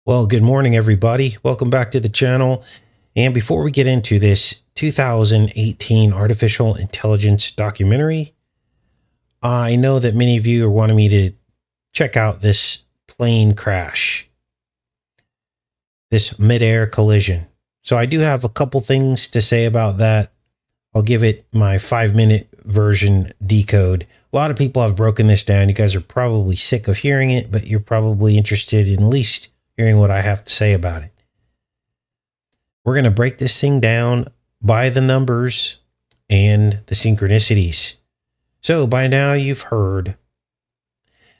Well, good morning, everybody. Welcome back to the channel. And before we get into this 2018 artificial intelligence documentary, I know that many of you are wanting me to check out this plane crash, this mid-air collision. So I do have a couple things to say about that. I'll give it my 5-minute version decode. A lot of people have broken this down. You guys are probably sick of hearing it, but you're probably interested in at least hearing what I have to say about it. We're going to break this thing down by the numbers and the synchronicities. So by now you've heard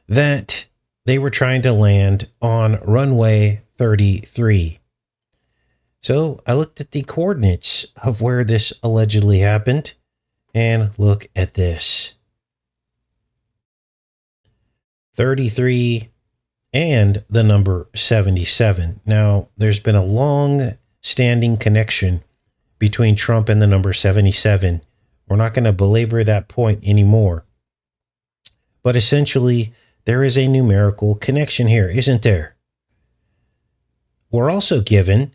that they were trying to land on runway 33. So I looked at the coordinates of where this allegedly happened, and look at this. 33 and the number 77. Now, there's been a long-standing connection between Trump and the number 77. We're not going to belabor that point anymore. But essentially, there is a numerical connection here, isn't there? We're also given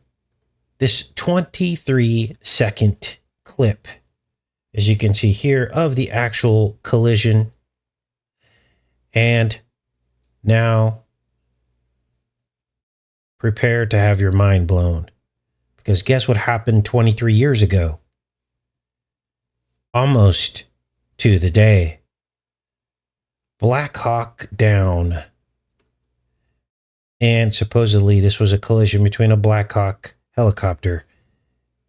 this 23-second clip, as you can see here, of the actual collision. And now, prepare to have your mind blown, because guess what happened 23 years ago? Almost to the day. Black Hawk down. And supposedly this was a collision between a Black Hawk helicopter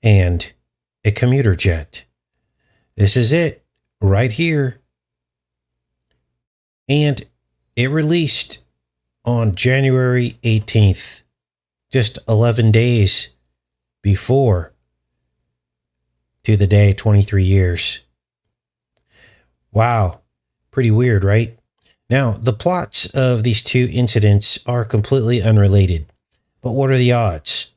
and a commuter jet. This is it right here. And it released on January 18th. Just 11 days before to the day, 23 years. Wow. Pretty weird, right? Now, the plots of these two incidents are completely unrelated. But what are the odds?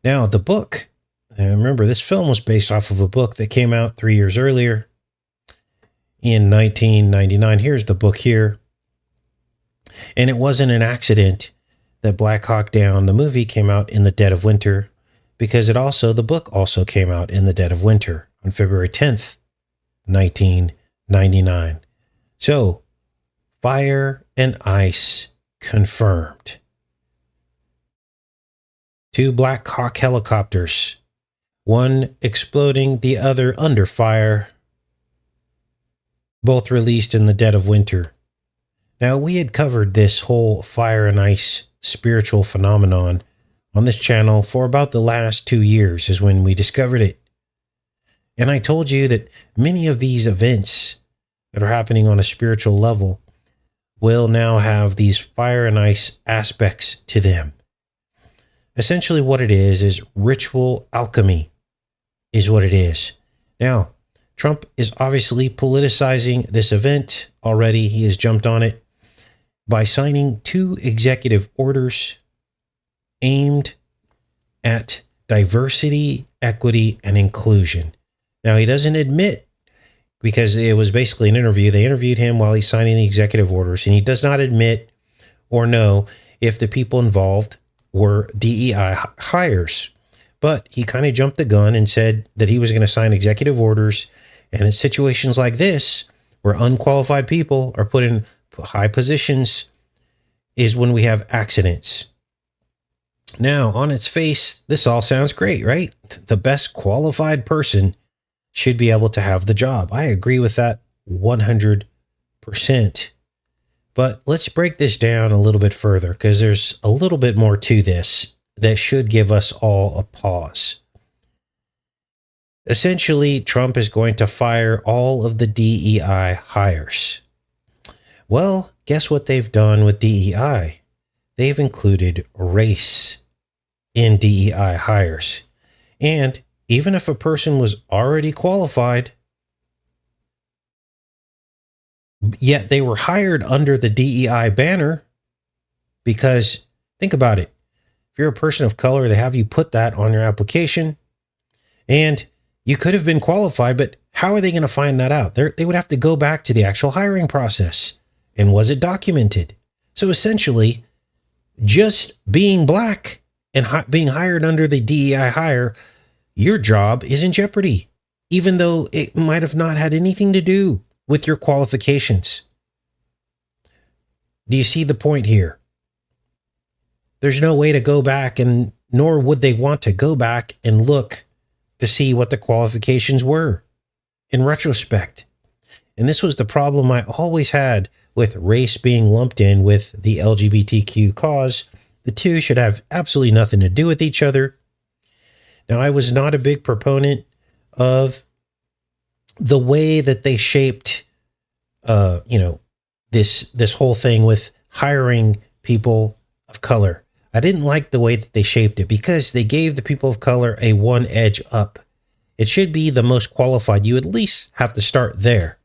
Now, the book, and remember, this film was based off of a book that came out 3 years earlier in 1999. Here's the book here. And it wasn't an accident that Black Hawk Down, the movie, came out in the dead of winter, because the book also came out in the dead of winter on February 10th, 1999. So, fire and ice confirmed. 2 Black Hawk helicopters, one exploding, the other under fire, both released in the dead of winter. Now, we had covered this whole fire and ice spiritual phenomenon on this channel for about the last 2 years is when we discovered it. And I told you that many of these events that are happening on a spiritual level will now have these fire and ice aspects to them. Essentially what it is ritual alchemy is what it is. Now, Trump is obviously politicizing this event already. He has jumped on it by signing 2 executive orders aimed at diversity, equity, and inclusion. Now, he doesn't admit, because it was basically an interview. They interviewed him while he's signing the executive orders, and he does not admit or know if the people involved were DEI hires. But he kind of jumped the gun and said that he was going to sign executive orders, and in situations like this, where unqualified people are put in high positions, is when we have accidents. Now, on its face, this all sounds great, right? The best qualified person should be able to have the job. I agree with that 100%. But let's break this down a little bit further, because there's a little bit more to this that should give us all a pause. Essentially, Trump is going to fire all of the DEI hires. Well, guess what they've done with DEI? They've included race in DEI hires. And even if a person was already qualified, yet they were hired under the DEI banner, because think about it. If you're a person of color, they have you put that on your application, and you could have been qualified, but how are they going to find that out? They would have to go back to the actual hiring process. And was it documented? So essentially, just being black and being hired under the DEI hire, your job is in jeopardy, even though it might have not had anything to do with your qualifications. Do you see the point here? There's no way to go back, and nor would they want to go back and look to see what the qualifications were in retrospect. And this was the problem I always had with race being lumped in with the LGBTQ cause. The two should have absolutely nothing to do with each other. Now, I was not a big proponent of the way that they shaped, this whole thing with hiring people of color. I didn't like the way that they shaped it because they gave the people of color a one edge up. It should be the most qualified. You at least have to start there.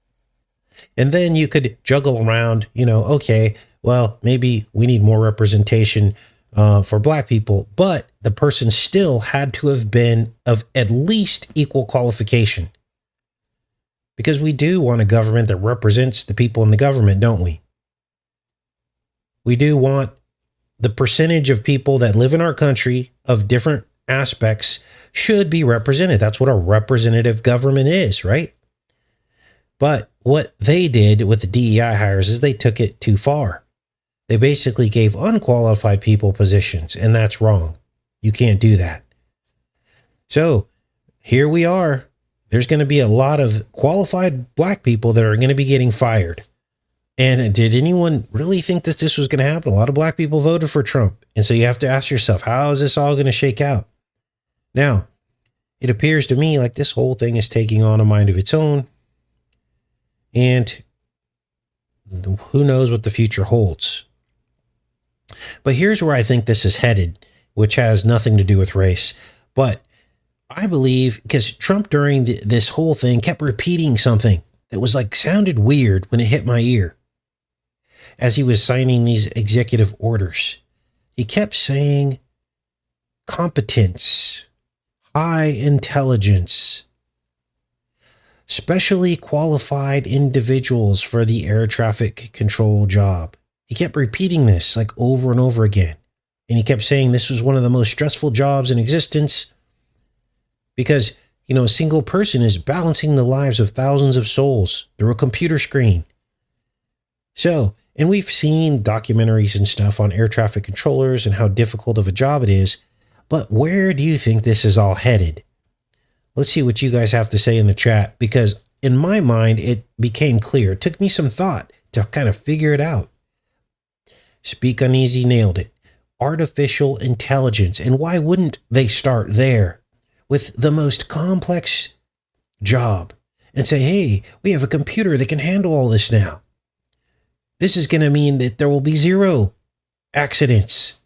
And then you could juggle around, okay, well, maybe we need more representation for black people, but the person still had to have been of at least equal qualification. Because we do want a government that represents the people in the government, don't we? We do want the percentage of people that live in our country of different aspects should be represented. That's what a representative government is, right? But what they did with the DEI hires is they took it too far. They basically gave unqualified people positions, and that's wrong. You can't do that. So here we are. There's going to be a lot of qualified black people that are going to be getting fired. And did anyone really think that this was going to happen? A lot of black people voted for Trump. And so you have to ask yourself, how is this all going to shake out? Now, it appears to me like this whole thing is taking on a mind of its own. And who knows what the future holds. But here's where I think this is headed, which has nothing to do with race. But I believe because Trump during this whole thing kept repeating something that was sounded weird when it hit my ear as he was signing these executive orders. He kept saying competence, high intelligence, specially qualified individuals for the air traffic control job. He kept repeating this over and over again. And he kept saying this was one of the most stressful jobs in existence because, a single person is balancing the lives of thousands of souls through a computer screen. So, and we've seen documentaries and stuff on air traffic controllers and how difficult of a job it is. But where do you think this is all headed? Let's see what you guys have to say in the chat, because in my mind, it became clear. It took me some thought to kind of figure it out. Speak Uneasy nailed it. Artificial intelligence. And why wouldn't they start there with the most complex job and say, hey, we have a computer that can handle all this now. This is going to mean that there will be zero accidents.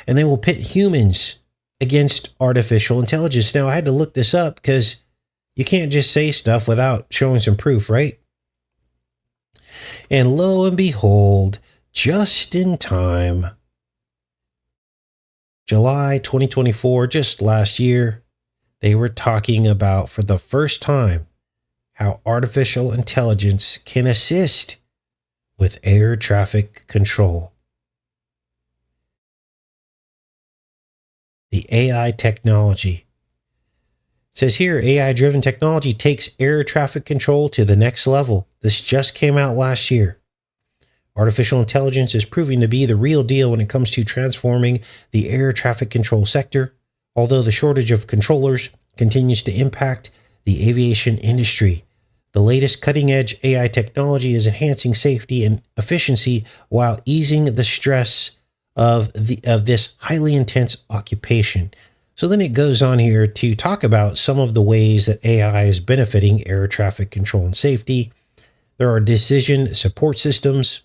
And they will pit humans against artificial intelligence. Now, I had to look this up because you can't just say stuff without showing some proof, right? And lo and behold, just in time, July 2024, just last year, they were talking about for the first time how artificial intelligence can assist with air traffic control. The AI technology. It says here, AI-driven technology takes air traffic control to the next level. This just came out last year. Artificial intelligence is proving to be the real deal when it comes to transforming the air traffic control sector, although the shortage of controllers continues to impact the aviation industry. The latest cutting-edge AI technology is enhancing safety and efficiency while easing the stress of this highly intense occupation. So then it goes on here to talk about some of the ways that AI is benefiting air traffic control and safety. There are decision support systems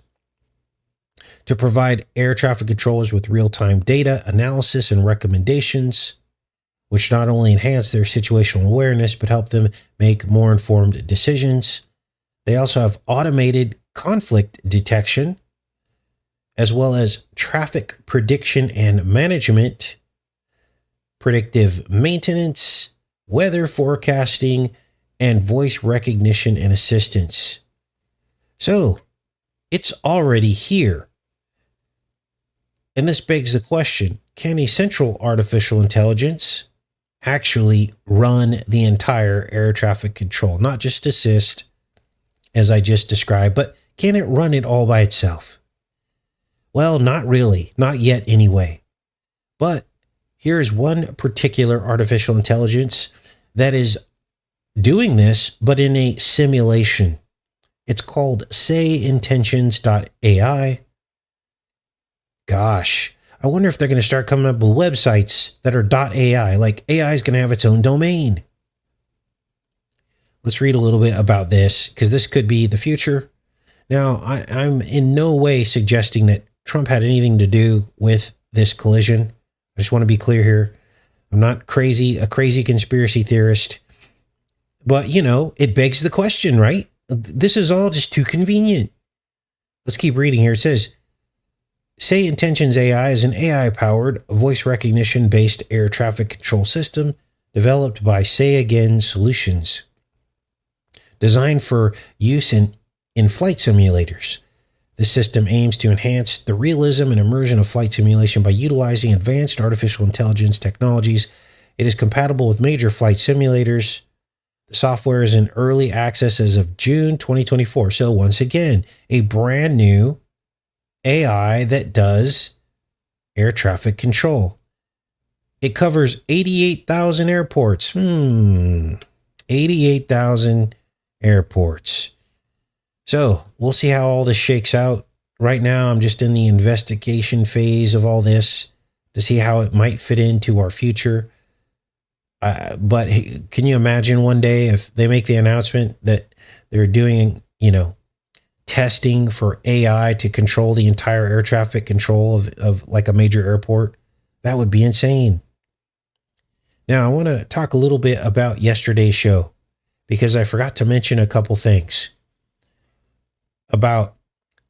to provide air traffic controllers with real-time data analysis and recommendations, which not only enhance their situational awareness, but help them make more informed decisions. They also have automated conflict detection, as well as traffic prediction and management, predictive maintenance, weather forecasting, and voice recognition and assistance. So it's already here. And this begs the question, can a central artificial intelligence actually run the entire air traffic control? Not just assist, as I just described, but can it run it all by itself? Well, not really. Not yet, anyway. But here's one particular artificial intelligence that is doing this, but in a simulation. It's called sayintentions.ai. Gosh, I wonder if they're going to start coming up with websites that are .ai, like AI is going to have its own domain. Let's read a little bit about this, because this could be the future. Now, I'm in no way suggesting that Trump had anything to do with this collision. I just want to be clear here. I'm not a crazy conspiracy theorist. But, it begs the question, right? This is all just too convenient. Let's keep reading here. It says, Say Intentions AI is an AI-powered voice recognition-based air traffic control system developed by Say Again Solutions, designed for use in flight simulators. The system aims to enhance the realism and immersion of flight simulation by utilizing advanced artificial intelligence technologies. It is compatible with major flight simulators. The software is in early access as of June 2024. So once again, a brand new AI that does air traffic control. It covers 88,000 airports. 88,000 airports. So we'll see how all this shakes out. Right now, I'm just in the investigation phase of all this to see how it might fit into our future. But can you imagine one day if they make the announcement that they're doing, testing for AI to control the entire air traffic control of like a major airport? That would be insane. Now, I want to talk a little bit about yesterday's show because I forgot to mention a couple things about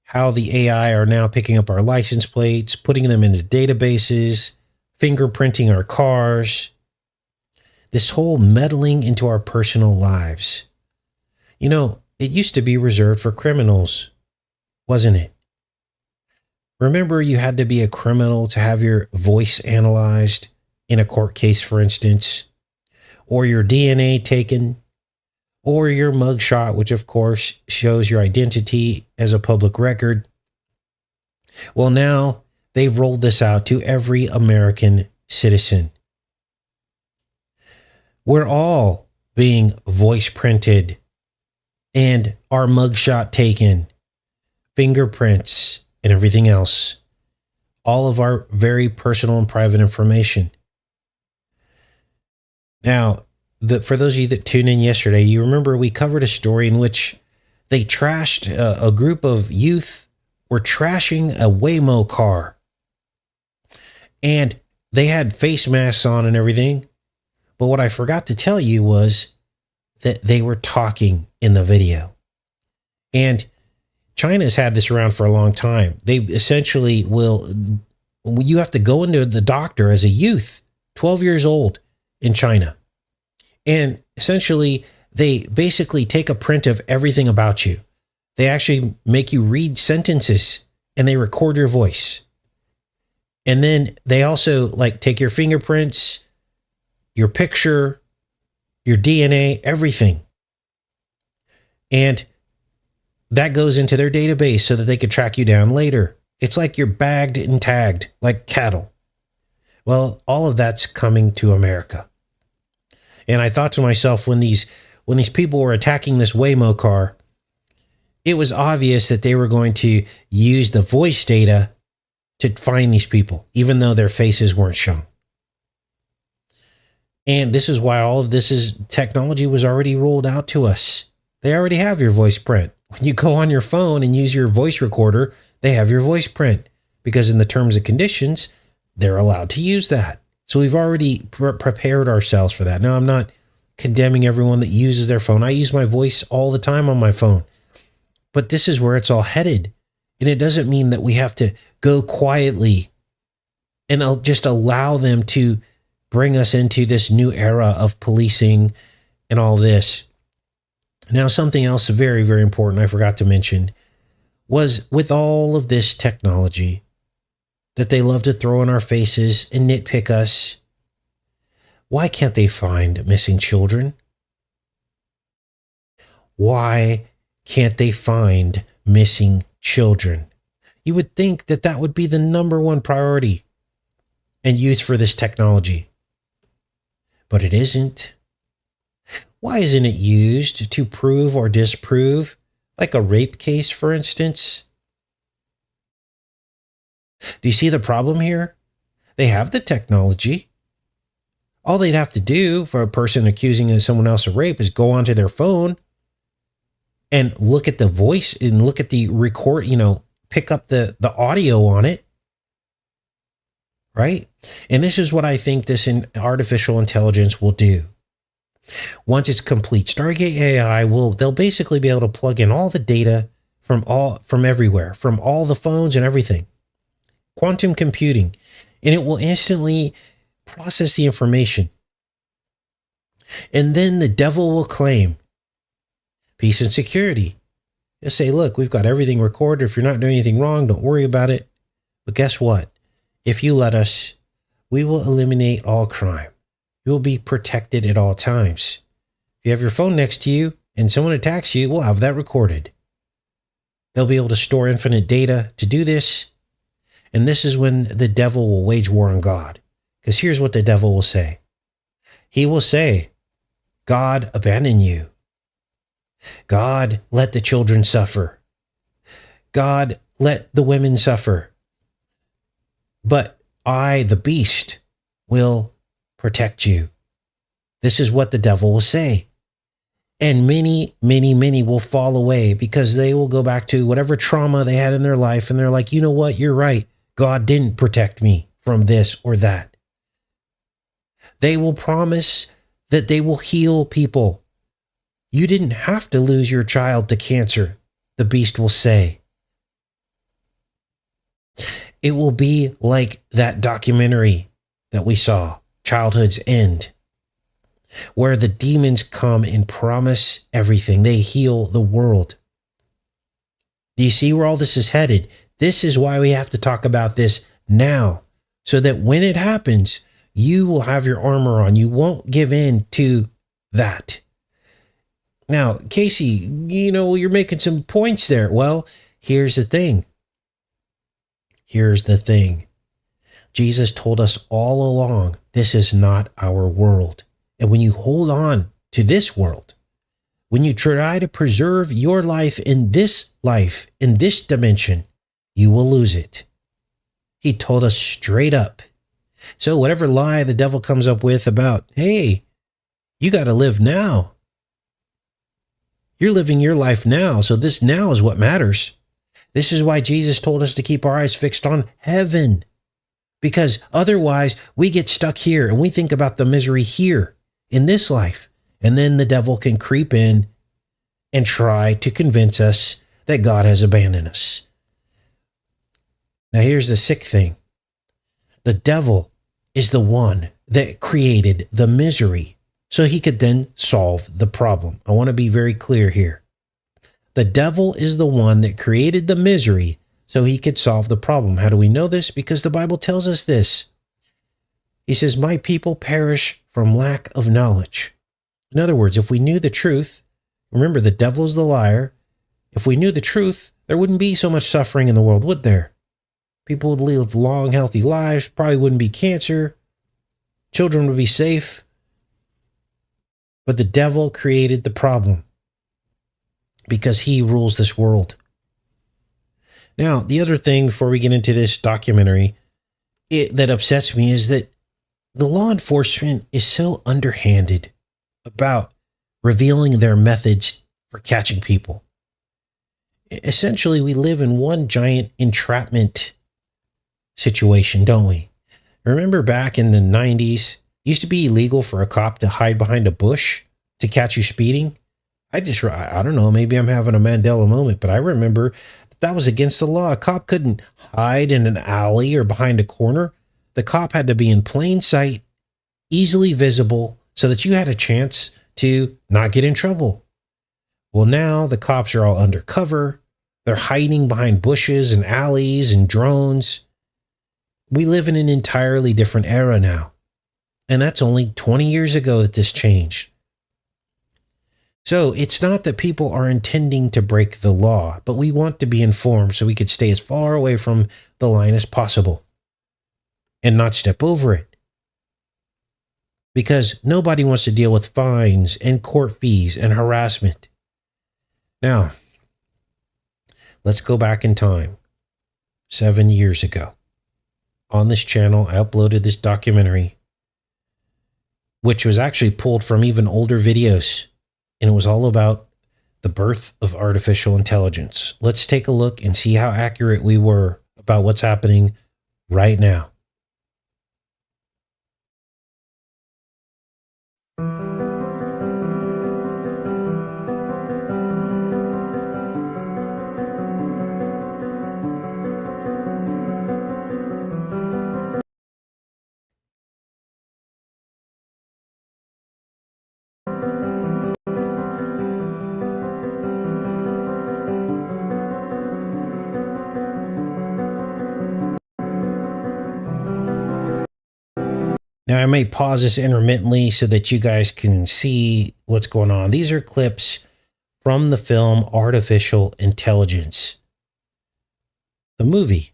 how the AI are now picking up our license plates, putting them into databases, fingerprinting our cars, this whole meddling into our personal lives. It used to be reserved for criminals, wasn't it? Remember, you had to be a criminal to have your voice analyzed in a court case, for instance, or your DNA taken, or your mugshot, which of course shows your identity as a public record. Well, now they've rolled this out to every American citizen. We're all being voice printed and our mugshot taken, fingerprints, and everything else. All of our very personal and private information. Now, for those of you that tuned in yesterday, you remember we covered a story in which they trashed, a group of youth were trashing a Waymo car. And they had face masks on and everything. But what I forgot to tell you was that they were talking in the video. And China's had this around for a long time. They essentially you have to go into the doctor as a youth, 12 years old in China. And essentially, they basically take a print of everything about you. They actually make you read sentences and they record your voice. And then they also take your fingerprints, your picture, your DNA, everything. And that goes into their database so that they could track you down later. It's like you're bagged and tagged like cattle. Well, all of that's coming to America. And I thought to myself, when these people were attacking this Waymo car, it was obvious that they were going to use the voice data to find these people, even though their faces weren't shown. And this is why all of this technology was already rolled out to us. They already have your voice print. When you go on your phone and use your voice recorder, they have your voice print because in the terms and conditions, they're allowed to use that. So we've already prepared ourselves for that. Now, I'm not condemning everyone that uses their phone. I use my voice all the time on my phone. But this is where it's all headed. And it doesn't mean that we have to go quietly and just allow them to bring us into this new era of policing and all this. Now, something else very, very important I forgot to mention was with all of this technology, that they love to throw in our faces and nitpick us. Why can't they find missing children? Why can't they find missing children? You would think that that would be the number one priority and use for this technology, but it isn't. Why isn't it used to prove or disprove, like a rape case, for instance? Do you see the problem here? They have the technology. All they'd have to do for a person accusing someone else of rape is go onto their phone and look at the voice and look at the record, pick up the audio on it. Right? And this is what I think this artificial intelligence will do. Once it's complete, Stargate AI they'll basically be able to plug in all the data from everywhere, from all the phones and everything. Quantum computing, and it will instantly process the information. And then the devil will claim peace and security. They'll say, look, we've got everything recorded. If you're not doing anything wrong, don't worry about it. But guess what? If you let us, we will eliminate all crime. You'll be protected at all times. If you have your phone next to you and someone attacks you, we'll have that recorded. They'll be able to store infinite data to do this. And this is when the devil will wage war on God. Because here's what the devil will say. He will say, God abandoned you. God let the children suffer. God let the women suffer. But I, the beast, will protect you. This is what the devil will say. And many, many, many will fall away because they will go back to whatever trauma they had in their life. And they're like, you know what? You're right. God didn't protect me from this or that. They will promise that they will heal people. You didn't have to lose your child to cancer, the beast will say. It will be like that documentary that we saw, Childhood's End, where the demons come and promise everything. They heal the world. Do you see where all this is headed? This is why we have to talk about this now, so that when it happens, you will have your armor on. You won't give in to that. Now, Casey, you're making some points there. Well, here's the thing. Here's the thing. Jesus told us all along, this is not our world. And when you hold on to this world, when you try to preserve your life, in this dimension, you will lose it. He told us straight up. So whatever lie the devil comes up with about, hey, you got to live now. You're living your life now. So this now is what matters. This is why Jesus told us to keep our eyes fixed on heaven. Because otherwise we get stuck here and we think about the misery here in this life. And then the devil can creep in and try to convince us that God has abandoned us. Now here's the sick thing. The devil is the one that created the misery so he could then solve the problem. I want to be very clear here. The devil is the one that created the misery so he could solve the problem. How do we know this? Because the Bible tells us this. He says, my people perish from lack of knowledge. In other words, if we knew the truth, remember the devil is the liar. If we knew the truth, there wouldn't be so much suffering in the world, would there? People would live long, healthy lives, probably wouldn't be cancer. Children would be safe. But the devil created the problem because he rules this world. Now, the other thing before we get into this documentary that upsets me is that the law enforcement is so underhanded about revealing their methods for catching people. Essentially, we live in one giant entrapment situation, don't we? Remember back in the 90s, it used to be illegal for a cop to hide behind a bush to catch you speeding. I don't know, maybe I'm having a Mandela moment, but I remember that was against the law. A cop couldn't hide in an alley or behind a corner. The cop had to be in plain sight, easily visible, so that you had a chance to not get in trouble. Well, now the cops are all undercover. They're hiding behind bushes and alleys and drones. We live in an entirely different era now. And that's only 20 years ago that this changed. So it's not that people are intending to break the law, but we want to be informed so we could stay as far away from the line as possible and not step over it. Because nobody wants to deal with fines and court fees and harassment. Now, let's go back in time. 7 years ago. On this channel, I uploaded this documentary, which was actually pulled from even older videos. And it was all about the birth of artificial intelligence. Let's take a look and see how accurate we were about what's happening right now. Now, I may pause this intermittently so that you guys can see what's going on. These are clips from the film Artificial Intelligence, the movie.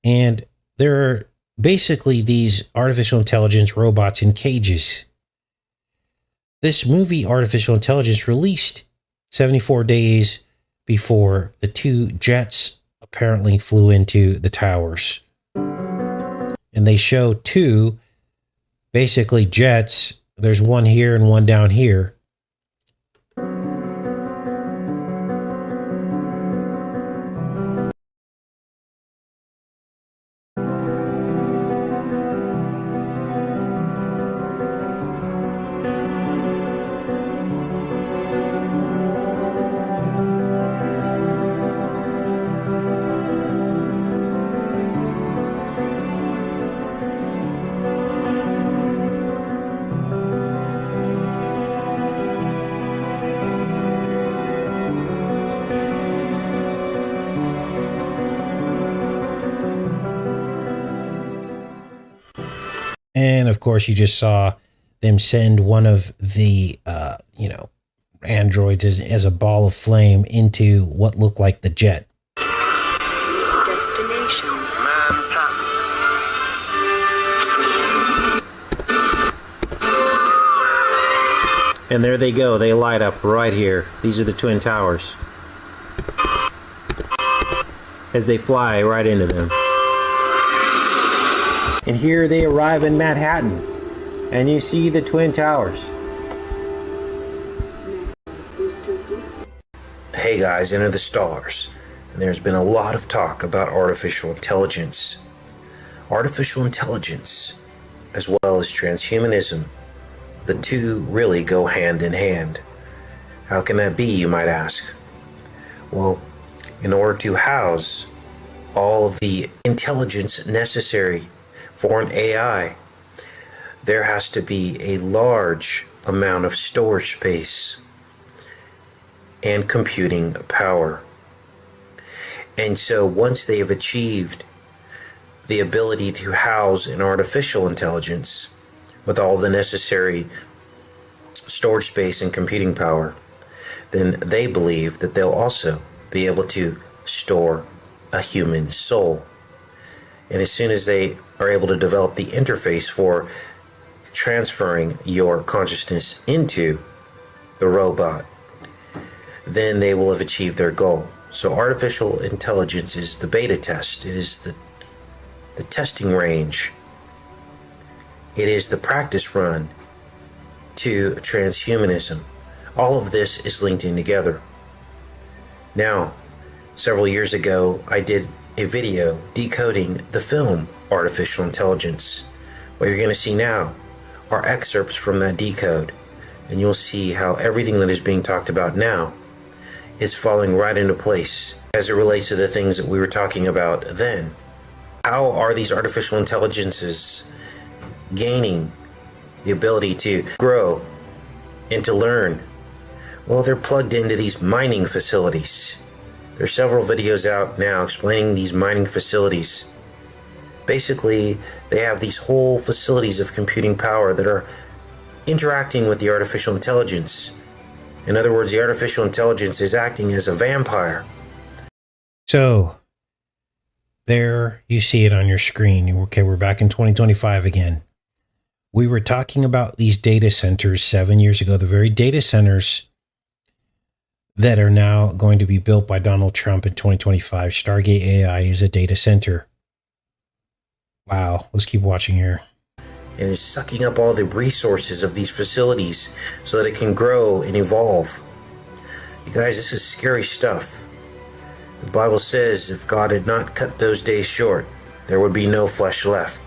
And there are basically these artificial intelligence robots in cages. This movie, Artificial Intelligence, released 74 days before the two jets apparently flew into the towers. And they show two basically jets. There's one here and one down here. And of course, you just saw them send one of the, androids as a ball of flame into what looked like the jet. Destination. And there they go. They light up right here. These are the Twin Towers. As they fly right into them. And here they arrive in Manhattan. And you see the Twin Towers. Hey guys, enter the stars. And there's been a lot of talk about artificial intelligence. Artificial intelligence, as well as transhumanism, the two really go hand in hand. How can that be, you might ask? Well, in order to house all of the intelligence necessary for an AI, there has to be a large amount of storage space and computing power. And so once they have achieved the ability to house an artificial intelligence with all the necessary storage space and computing power, then they believe that they'll also be able to store a human soul. And as soon as they are able to develop the interface for transferring your consciousness into the robot, then they will have achieved their goal. So artificial intelligence is the beta test. It is the testing range. It is the practice run to transhumanism. All of this is linked in together. Now, several years ago, I did a video decoding the film Artificial Intelligence. What you're going to see now are excerpts from that decode, and you'll see how everything that is being talked about now is falling right into place as it relates to the things that we were talking about then. How are these artificial intelligences gaining the ability to grow and to learn? Well, they're plugged into these mining facilities. There's several videos out now explaining these mining facilities. Basically, they have these whole facilities of computing power that are interacting with the artificial intelligence. In other words, the artificial intelligence is acting as a vampire. So there you see it on your screen. Okay, we're back in 2025 again. We were talking about these data centers 7 years ago, the very data centers that are now going to be built by Donald Trump in 2025. Stargate AI is a data center. Wow, let's keep watching here. And is sucking up all the resources of these facilities so that it can grow and evolve. You guys, this is scary stuff. The Bible says if God had not cut those days short, there would be no flesh left.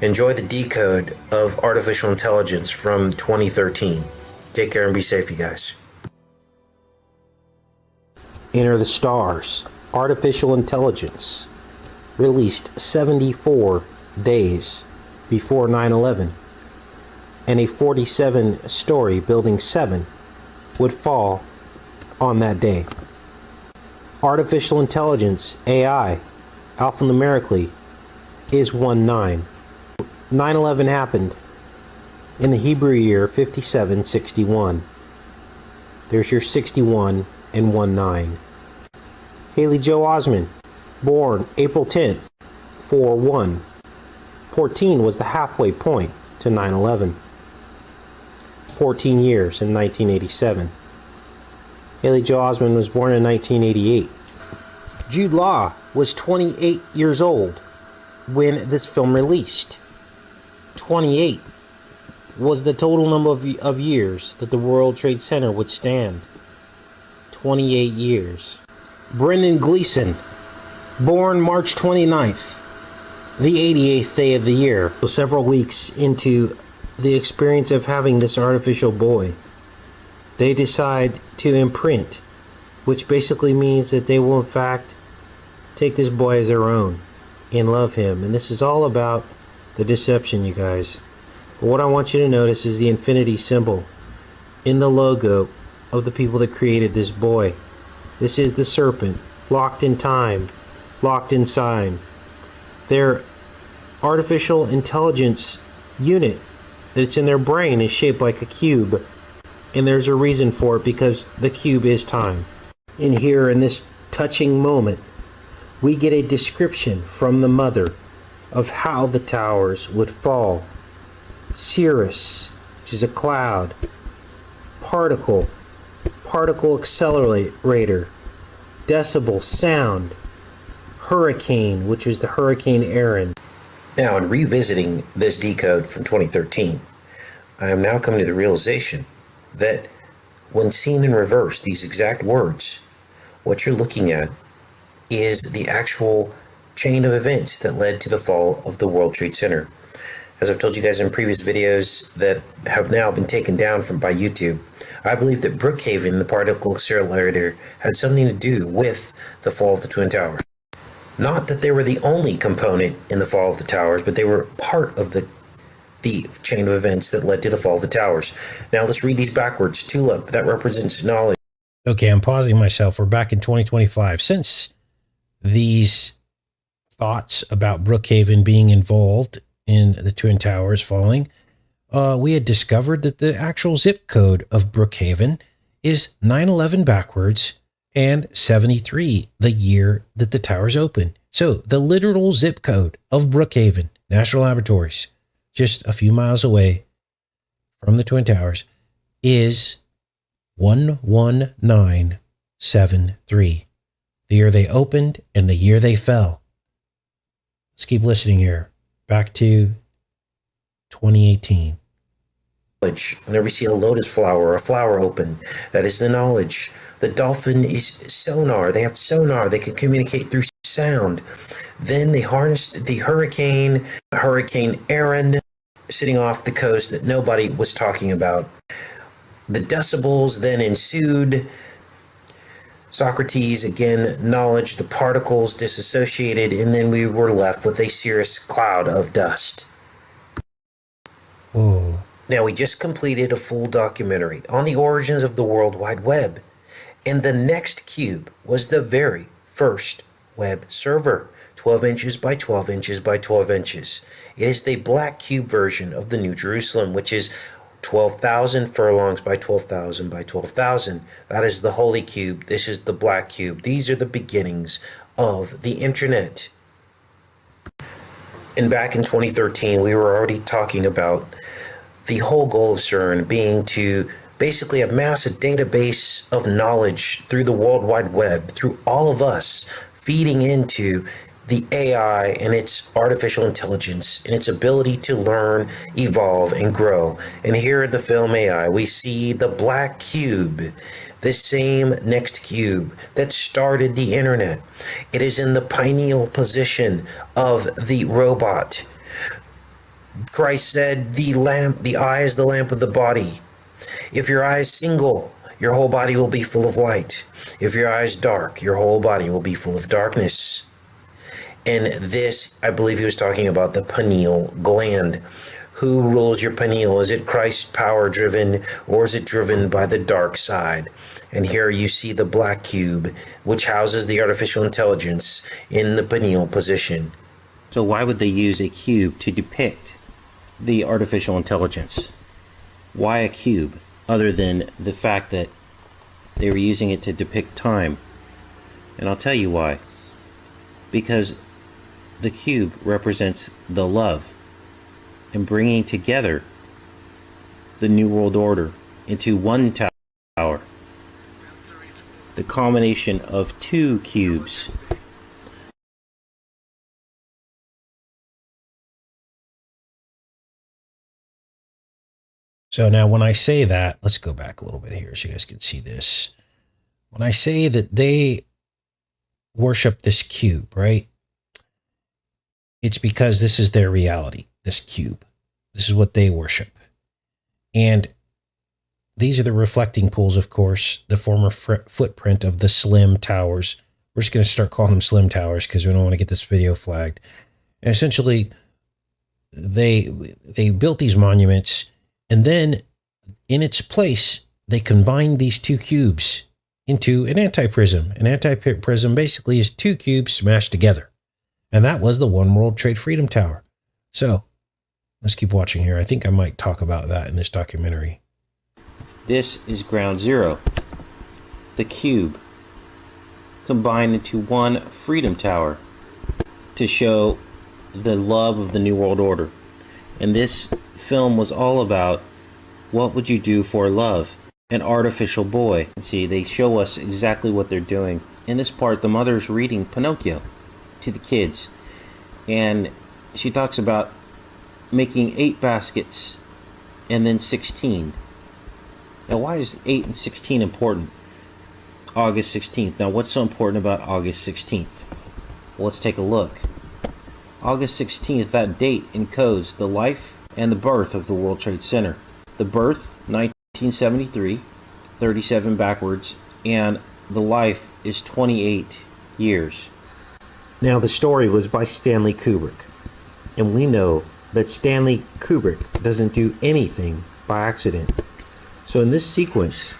Enjoy the decode of artificial intelligence from 2013. Take care and be safe, you guys. Enter the Stars, artificial intelligence, released 74 days before 9/11, and a 47-story building 7 would fall on that day. Artificial intelligence, AI, alphanumerically, is 19. 9/11 happened in the Hebrew year 5761. There's your 61 and 19. Haley Joe Osment, born April 10th, 41. 14 was the halfway point to 9/11. 14 years in 1987. Haley Joe Osment was born in 1988. Jude Law was 28 years old when this film released. 28 was the total number of years that the World Trade Center would stand. 28 years. Brendan Gleeson, born March 29th, the 88th day of the year. So several weeks into the experience of having this artificial boy, they decide to imprint, which basically means that they will in fact take this boy as their own and love him. And this is all about the deception, you guys. But what I want you to notice is the infinity symbol in the logo of the people that created this boy. This is the serpent, locked in time, locked inside. Their artificial intelligence unit that's in their brain is shaped like a cube. And there's a reason for it, because the cube is time. And here in this touching moment, we get a description from the mother of how the towers would fall. Cirrus, which is a cloud. Particle accelerator. Decibel, sound. Hurricane, which is the Hurricane Aaron. Now, in revisiting this decode from 2013, I am now coming to the realization that when seen in reverse, these exact words, what you're looking at is the actual chain of events that led to the fall of the World Trade Center. As I've told you guys in previous videos that have now been taken down by YouTube, I believe that Brookhaven, the particle accelerator, had something to do with the fall of the Twin Towers. Not that they were the only component in the fall of the towers, but they were part of the chain of events that led to the fall of the towers. Now let's read these backwards. Tulip, that represents knowledge. Okay, I'm pausing myself. We're back in 2025. Since these thoughts about Brookhaven being involved in the Twin Towers falling, we had discovered that the actual zip code of Brookhaven is 9/11 backwards and 73, the year that the towers opened. So the literal zip code of Brookhaven National Laboratories, just a few miles away from the Twin Towers, is 11973. The year they opened and the year they fell. Let's keep listening here. Back to 2018. Whenever you see a lotus flower or a flower open, that is the knowledge. The dolphin is sonar. They have sonar. They can communicate through sound. Then they harnessed the Hurricane Aaron, sitting off the coast that nobody was talking about. The decibels then ensued. Socrates, again, knowledge, the particles disassociated, and then we were left with a cirrus cloud of dust. Whoa. Now, we just completed a full documentary on the origins of the World Wide Web, and the next cube was the very first web server 12 inches by 12 inches by 12 inches. It is the black cube version of the New Jerusalem, which is 12,000 furlongs by 12,000 by 12,000. That is the Holy Cube. This is the Black Cube. These are the beginnings of the internet. And back in 2013, we were already talking about the whole goal of CERN being to basically amass a database of knowledge through the World Wide Web, through all of us feeding into the AI and its artificial intelligence and its ability to learn, evolve, and grow. And here in the film AI, we see the Black Cube, the same next cube that started the internet. It is in the pineal position of the robot. Christ said, the eye is the lamp of the body. If your eye is single, your whole body will be full of light. If your eye is dark, your whole body will be full of darkness. And this, I believe he was talking about the pineal gland. Who rules your pineal? Is it Christ's power driven, or is it driven by the dark side? And here you see the Black Cube, which houses the artificial intelligence in the pineal position. So why would they use a cube to depict the artificial intelligence? Why a cube, other than the fact that they were using it to depict time? And I'll tell you why. Because the cube represents the love and bringing together the New World Order into one tower. The combination of two cubes. So now when I say that, let's go back a little bit here so you guys can see this. When I say that they worship this cube, right? It's because this is their reality, this cube. This is what they worship. And these are the reflecting pools, of course, the former footprint of the Slim Towers. We're just going to start calling them Slim Towers because we don't want to get this video flagged. And essentially, they built these monuments, and then in its place, they combined these two cubes into an anti-prism. An anti-prism basically is two cubes smashed together. And that was the One World Trade Freedom Tower. So let's keep watching here. I think I might talk about that in this documentary. This is ground zero. The cube combined into one Freedom Tower to show the love of the New World Order. And this film was all about what would you do for love? An artificial boy. See, they show us exactly what they're doing. In this part, the mother's reading Pinocchio to the kids, and she talks about making 8 baskets and then 16. Now, why is 8 and 16 important? August 16th. Now, what's so important about August 16th? Well, let's take a look. August 16th, that date encodes the life and the birth of the World Trade Center. The birth, 1973, 37 backwards, and the life is 28 years. Now, the story was by Stanley Kubrick, and we know that Stanley Kubrick doesn't do anything by accident. So in this sequence,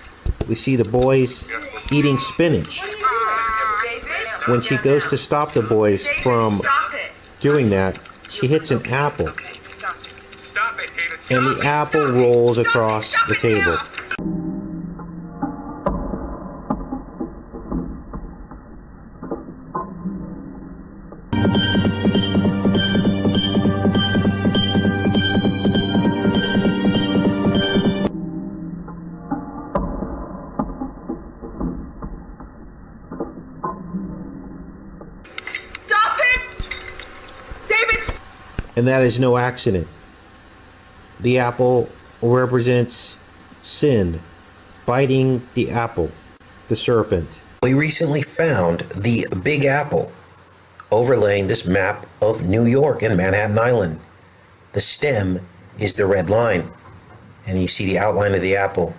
we see the boys eating spinach. When she goes to stop the boys from doing that, she hits an apple, and the apple rolls across the table. And that is no accident. The apple represents sin, biting the apple, the serpent. We recently found the Big Apple overlaying this map of New York and Manhattan Island. The stem is the red line, and you see the outline of the apple.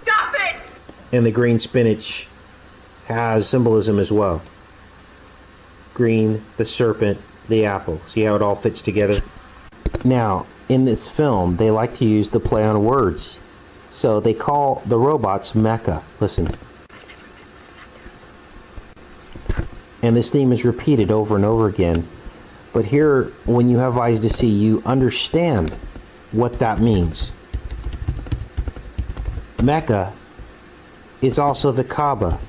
Stop it! And the green spinach has symbolism as well. Green, the serpent, the apple. See how it all fits together? Now, in this film, they like to use the play on words. So they call the robots mecha. Listen. And this theme is repeated over and over again. But here, when you have eyes to see, you understand what that means. Mecca is also the Kaaba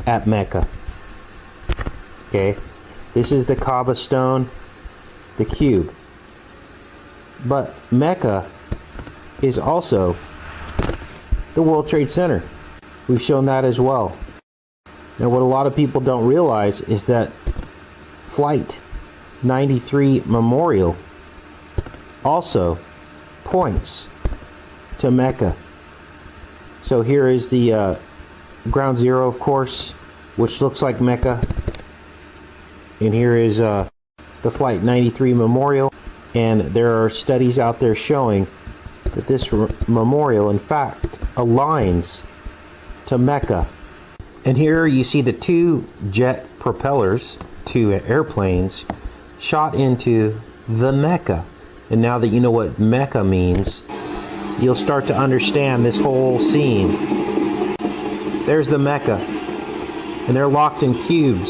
at Mecca. Okay, this is the Kaaba stone, the cube. But Mecca is also the World Trade Center. We've shown that as well. Now, what a lot of people don't realize is that Flight 93 Memorial also points to Mecca. So here is the Ground Zero, of course, which looks like Mecca. And here is the Flight 93 Memorial. And there are studies out there showing that this memorial, in fact, aligns to Mecca. And here you see the two jet propellers, two airplanes, shot into the Mecca. And now that you know what Mecca means, you'll start to understand this whole scene. There's the Mecca. And they're locked in cube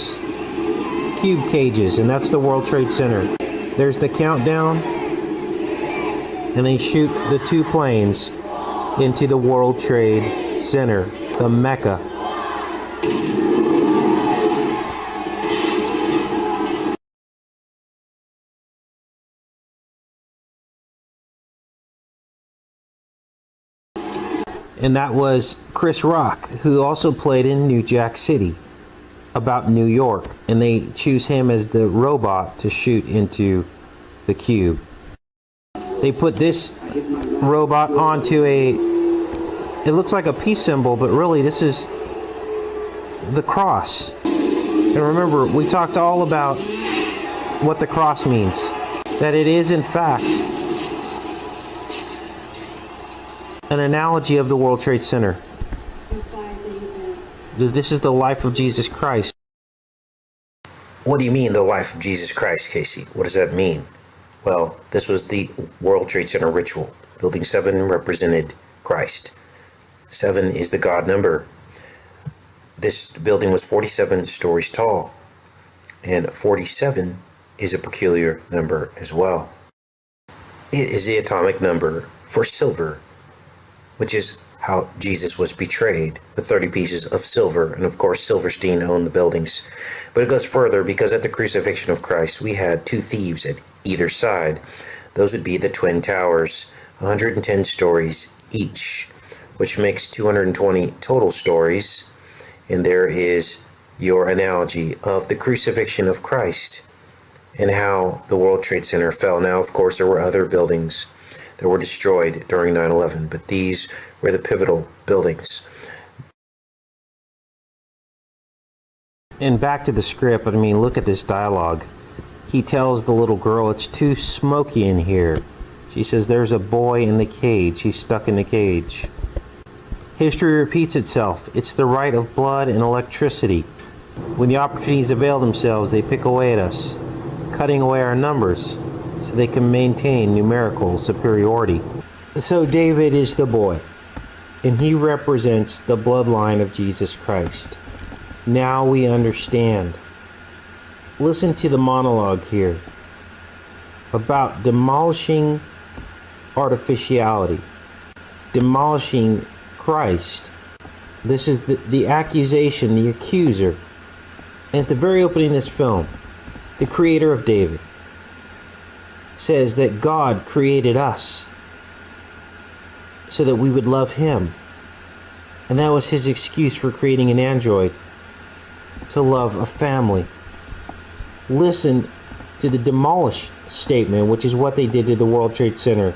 cages, and that's the World Trade Center. There's the countdown, and they shoot the two planes into the World Trade Center, the Mecca. And that was Chris Rock, who also played in New Jack City, about New York. And they choose him as the robot to shoot into the cube. They put this robot onto it looks like a peace symbol, but really this is the cross. And remember, we talked all about what the cross means. That it is, in fact, an analogy of the World Trade Center. This is the life of Jesus Christ. What do you mean, the life of Jesus Christ, Casey? What does that mean? Well, this was the World Trade Center ritual. Building 7 represented Christ. 7 is the God number. This building was 47 stories tall, and 47 is a peculiar number as well. It is the atomic number for silver, which is how Jesus was betrayed, with 30 pieces of silver. And of course, Silverstein owned the buildings. But it goes further, because at the crucifixion of Christ, we had two thieves at either side. Those would be the Twin Towers, 110 stories each, which makes 220 total stories. And there is your analogy of the crucifixion of Christ and how the World Trade Center fell. Now, of course, there were other buildings that were destroyed during 9/11, but these were the pivotal buildings. And back to the script, I mean, look at this dialogue. He tells the little girl, it's too smoky in here. She says, there's a boy in the cage. He's stuck in the cage. History repeats itself. It's the right of blood and electricity. When the opportunities avail themselves, they pick away at us, cutting away our numbers so they can maintain numerical superiority. So David is the boy, and he represents the bloodline of Jesus Christ. Now we understand. Listen to the monologue here about demolishing artificiality, demolishing Christ. This is the accusation, the accuser. And at the very opening of this film, the creator of David says that God created us so that we would love him. And that was his excuse for creating an android, to love a family. Listen to the demolish statement, which is what they did to the World Trade Center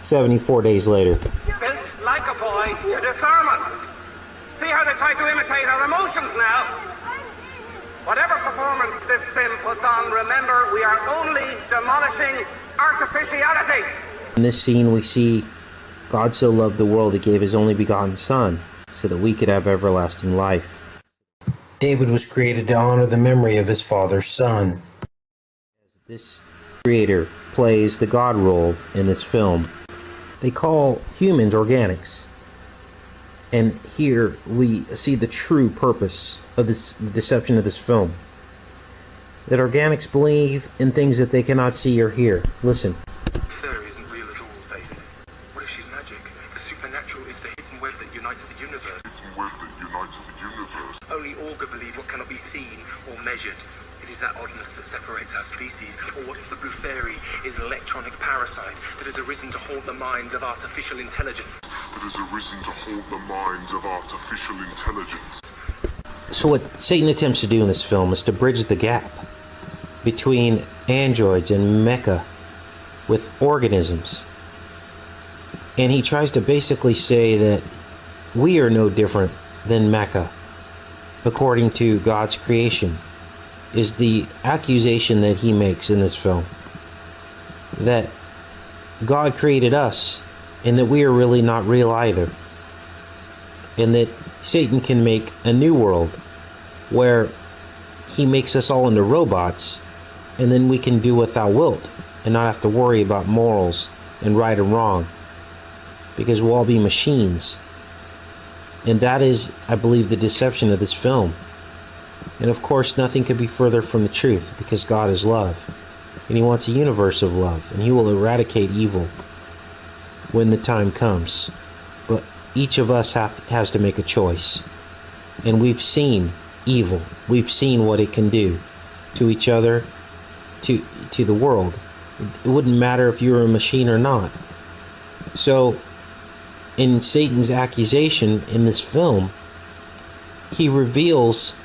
74 days later. Built like a boy to disarm us. See how they try to imitate our emotions now? Whatever performance this sim puts on, remember, we are only demolishing artificiality. In this scene, we see God so loved the world, he gave his only begotten Son, so that we could have everlasting life. David was created to honor the memory of his father's son. This creator plays the God role in this film. They call humans organics. And here we see the true purpose of the deception of this film. That organics believe in things that they cannot see or hear. Listen. Fairy isn't real at all, David. What if she's magic? The supernatural is the hidden web that unites the universe. Only Augur believe what cannot be seen or measured. It is that oddness that separates our species. Or what if the blue fairy is an electronic parasite that has arisen to haunt the minds of artificial intelligence? So what Satan attempts to do in this film is to bridge the gap between androids and mecha with organisms. And he tries to basically say that we are no different than mecha, according to God's creation, is the accusation that he makes in this film. That God created us, and that we are really not real either. And that Satan can make a new world where he makes us all into robots, and then we can do what thou wilt and not have to worry about morals and right and wrong, because we'll all be machines. And that is, I believe, the deception of this film. And of course, nothing could be further from the truth, because God is love. And he wants a universe of love, and he will eradicate evil when the time comes. But each of us has to make a choice. And we've seen evil. We've seen what it can do to each other, to the world. It wouldn't matter if you were a machine or not. So, in Satan's accusation in this film, he reveals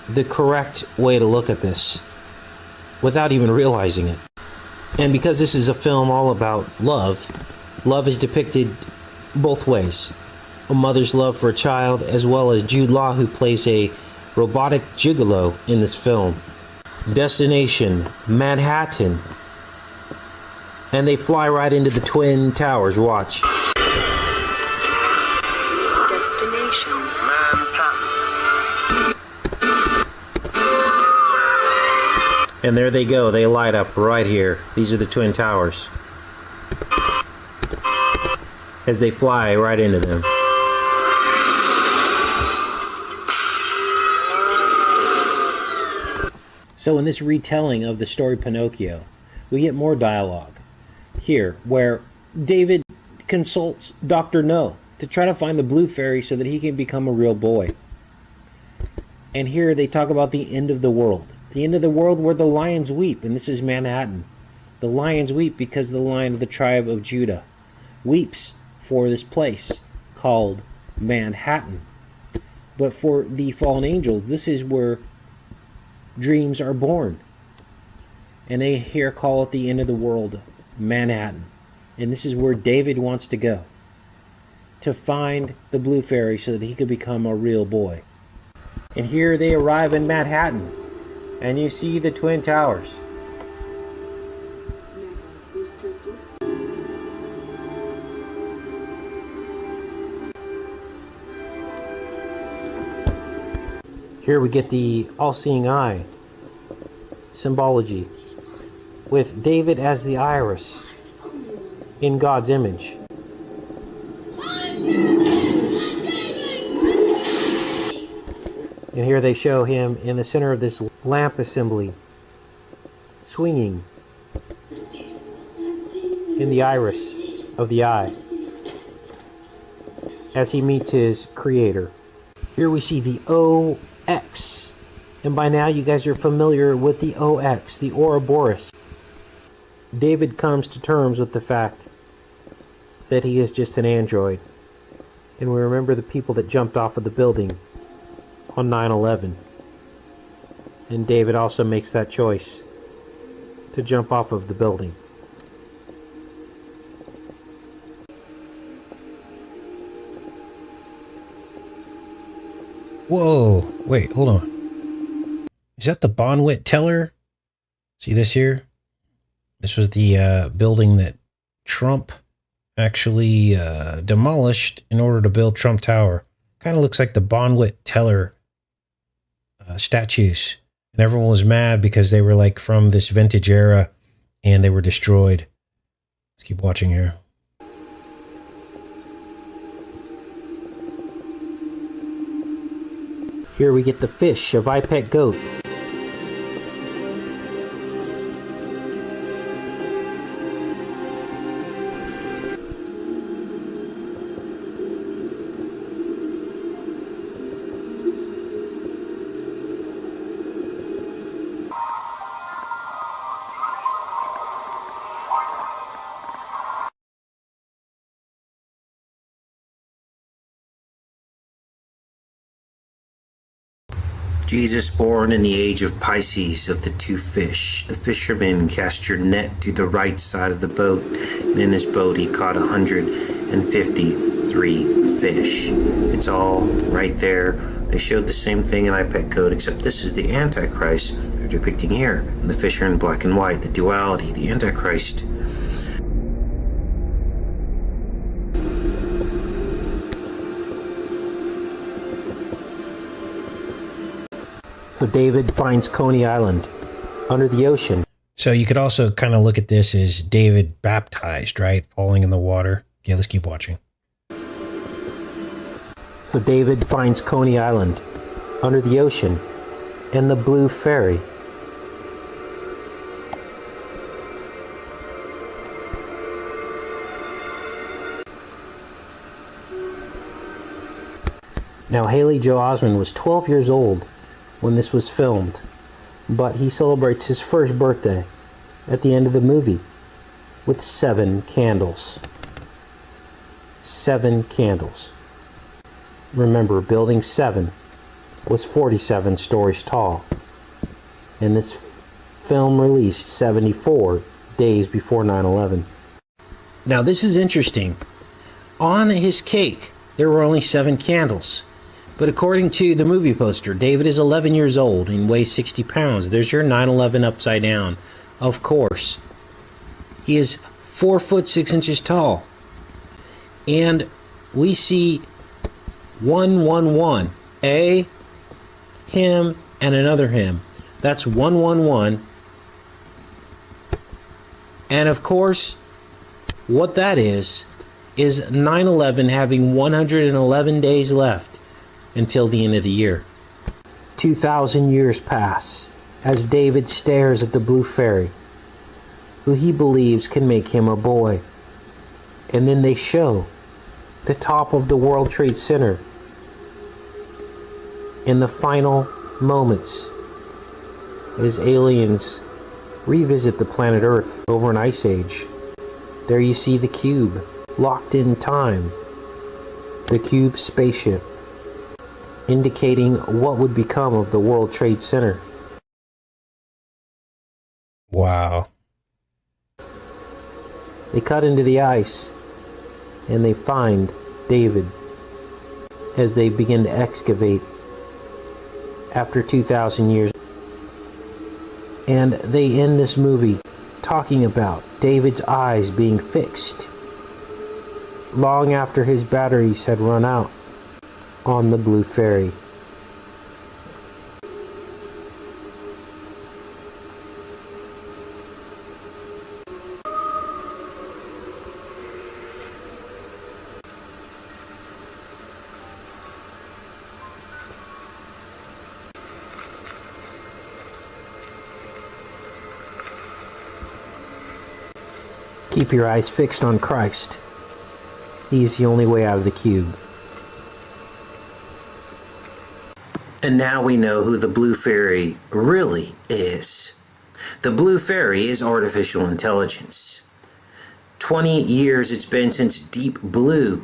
the correct way to look at this without even realizing it. And because this is a film all about love, love is depicted both ways. A mother's love for a child, as well as Jude Law, who plays a robotic gigolo in this film. Destination, Manhattan. And they fly right into the Twin Towers. Watch. Destination Manhattan. And there they go. They light up right here. These are the Twin Towers. As they fly right into them. So in this retelling of the story Pinocchio, we get more dialogue here, where David consults Dr. No to try to find the blue fairy so that he can become a real boy. And here they talk about the end of the world. The end of the world where the lions weep, and this is Manhattan. The lions weep because the Lion of the tribe of Judah weeps for this place called Manhattan. But for the fallen angels, this is where dreams are born. And they here call it the end of the world, Manhattan. And this is where David wants to go, to find the blue fairy so that he could become a real boy. And here they arrive in Manhattan, and you see the Twin Towers. Here we get the all-seeing eye symbology, with David as the iris in God's image. And here they show him in the center of this lamp assembly, swinging in the iris of the eye as he meets his creator. Here we see the OX. And by now you guys are familiar with the OX, the Ouroboros. David comes to terms with the fact that he is just an android. And we remember the people that jumped off of the building on 9/11. And David also makes that choice to jump off of the building. Whoa, wait, hold on. Is that the Bonwit Teller? See this here? This was the building that Trump actually demolished in order to build Trump Tower. Kind of looks like the Bonwit Teller statues. And everyone was mad because they were like from this vintage era and they were destroyed. Let's keep watching here. Here we get the fish of I Pet Goat. Jesus born in the age of Pisces of the two fish. The fisherman cast your net to the right side of the boat, and in his boat he caught 153 fish. It's all right there. They showed the same thing in iPet Code, except this is the Antichrist they're depicting here. And the fish are in black and white, the duality, the Antichrist. So David finds Coney Island under the ocean. So you could also kind of look at this as David baptized, right? Falling in the water. Okay, let's keep watching. So David finds Coney Island under the ocean and the blue ferry. Now Haley Joel Osment was 12 years old when this was filmed, but he celebrates his first birthday at the end of the movie with 7 candles. 7 candles. Remember, Building 7 was 47 stories tall, and this film released 74 days before 9/11. Now this is interesting. On his cake, there were only 7 candles. But according to the movie poster, David is 11 years old and weighs 60 pounds. There's your 9/11 upside down. Of course. He is 4 foot 6 inches tall. And we see 111. A, him, and another him. That's 111. And of course, what that is 9/11 having 111 days left until the end of the year. 2,000 years pass as David stares at the blue fairy, who he believes can make him a boy. And then they show the top of the World Trade Center in the final moments as aliens revisit the planet Earth over an ice age. There you see the cube, locked in time. The cube spaceship, indicating what would become of the World Trade Center. Wow. They cut into the ice and they find David as they begin to excavate after 2,000 years. And they end this movie talking about David's eyes being fixed long after his batteries had run out on the blue ferry. Keep your eyes fixed on Christ. He's the only way out of the cube. And now we know who the blue fairy really is. The blue fairy is artificial intelligence. 20 years it's been since Deep Blue.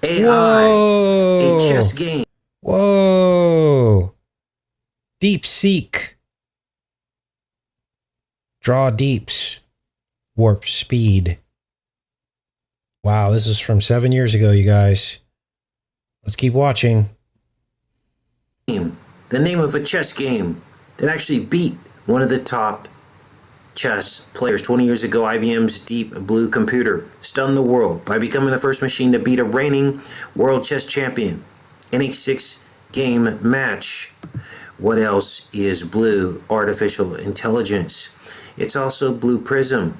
AI, a chess game. Whoa! Deep Seek. Draw deeps. Warp speed. Wow, this is from 7 years ago, you guys. Let's keep watching. The name of a chess game that actually beat one of the top chess players 20 years ago. IBM's Deep Blue computer stunned the world by becoming the first machine to beat a reigning world chess champion in a 6-game match. What else is blue? Artificial intelligence. It's also Blue Prism.